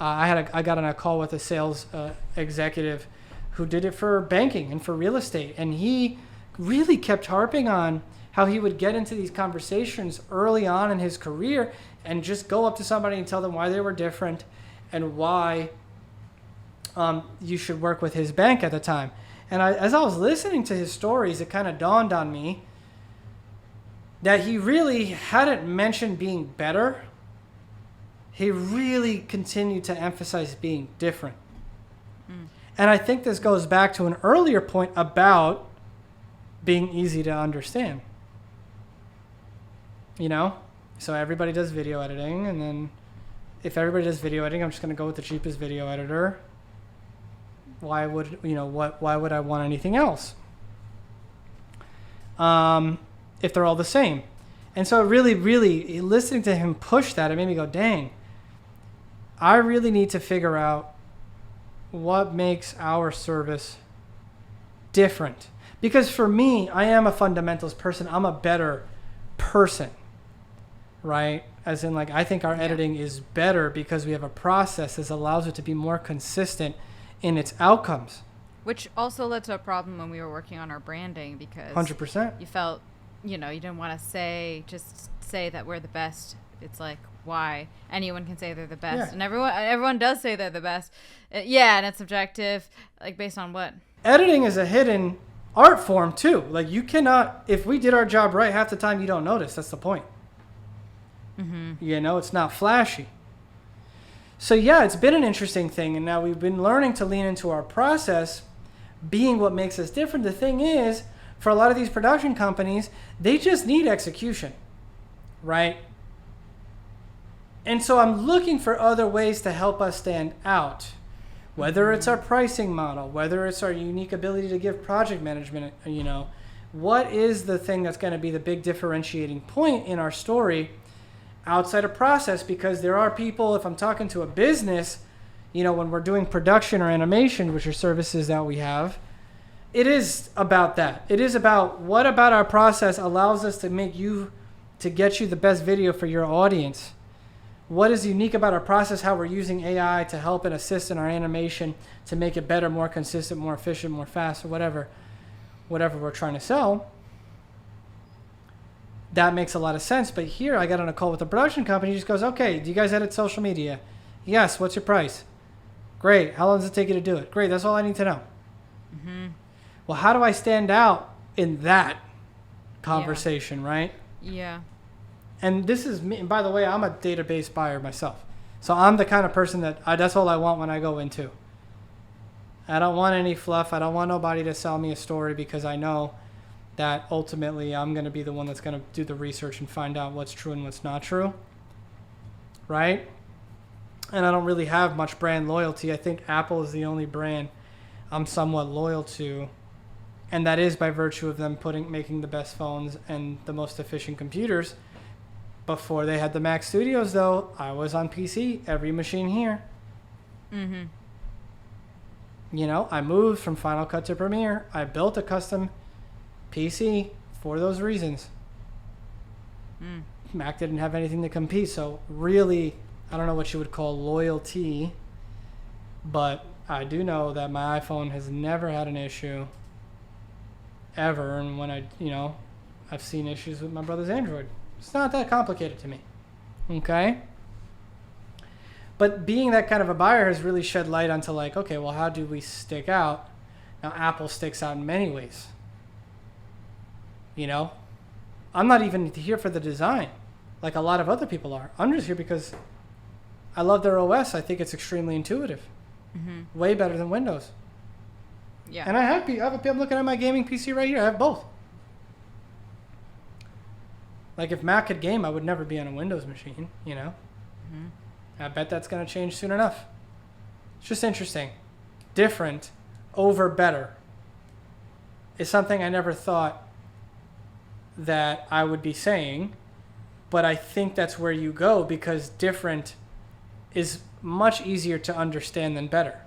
I got on a call with a sales executive who did it for banking and for real estate, and he really kept harping on how he would get into these conversations early on in his career and just go up to somebody and tell them why they were different and why you should work with his bank at the time. And as I was listening to his stories, it kind of dawned on me that he really hadn't mentioned being better. He really continued to emphasize being different. And I think this goes back to an earlier point about being easy to understand. You know? So everybody does video editing, and then if everybody does video editing, I'm just going to go with the cheapest video editor. Why would I want anything else? If they're all the same. And so really, listening to him push that, it made me go, dang, I really need to figure out what makes our service different. Because for me, I am a fundamentals person. I'm a better person, right? As in, like, I think our editing is better because we have a process that allows it to be more consistent in its outcomes. Which also led to a problem when we were working on our branding, because 100%. you felt, you didn't want to say that we're the best. It's like, why? Anyone can say they're the best. Yeah. And everyone does say they're the best. And it's subjective. Like, based on what? Editing is a hidden art form too. Like, you cannot, if we did our job right, half the time you don't notice. That's the point. It's not flashy. So yeah, it's been an interesting thing, and now we've been learning to lean into our process being what makes us different. The thing is, for a lot of these production companies, they just need execution, right? And so I'm looking for other ways to help us stand out, whether it's our pricing model, whether it's our unique ability to give project management, what is the thing that's going to be the big differentiating point in our story outside of process? Because there are people, if I'm talking to a business, when we're doing production or animation, which are services that we have, it is about that. It is about what about our process allows us to get you the best video for your audience. What is unique about our process, how we're using AI to help and assist in our animation to make it better, more consistent, more efficient, more fast, or whatever we're trying to sell. That makes a lot of sense. But here I got on a call with a production company. He just goes, okay, do you guys edit social media? Yes. What's your price? Great. How long does it take you to do it? Great. That's all I need to know. Well, how do I stand out in that conversation, right? Yeah. And this is me. And by the way, I'm a database buyer myself. So I'm the kind of person that's all I want when I go into. I don't want any fluff. I don't want nobody to sell me a story, because I know that ultimately I'm going to be the one that's going to do the research and find out what's true and what's not true, right? And I don't really have much brand loyalty. I think Apple is the only brand I'm somewhat loyal to, and that is by virtue of them making the best phones and the most efficient computers. Before they had the Mac Studios, though, I was on PC, every machine here. I moved from Final Cut to Premiere. I built a custom PC for those reasons. Mac didn't have anything to compete, so really, I don't know what you would call loyalty, but I do know that my iPhone has never had an issue ever, and when I've seen issues with my brother's Android. It's not that complicated to me, okay? But being that kind of a buyer has really shed light onto, like, okay, well, how do we stick out? Now, Apple sticks out in many ways. I'm not even here for the design like a lot of other people are. I'm just here because I love their OS. I think it's extremely intuitive. Way better than Windows. Yeah. And I'm looking at my gaming PC right here. I have both. Like, if Mac could game, I would never be on a Windows machine, I bet that's going to change soon enough. It's just interesting. Different over better is something I never thought that I would be saying, but I think that's where you go, because different is much easier to understand than better.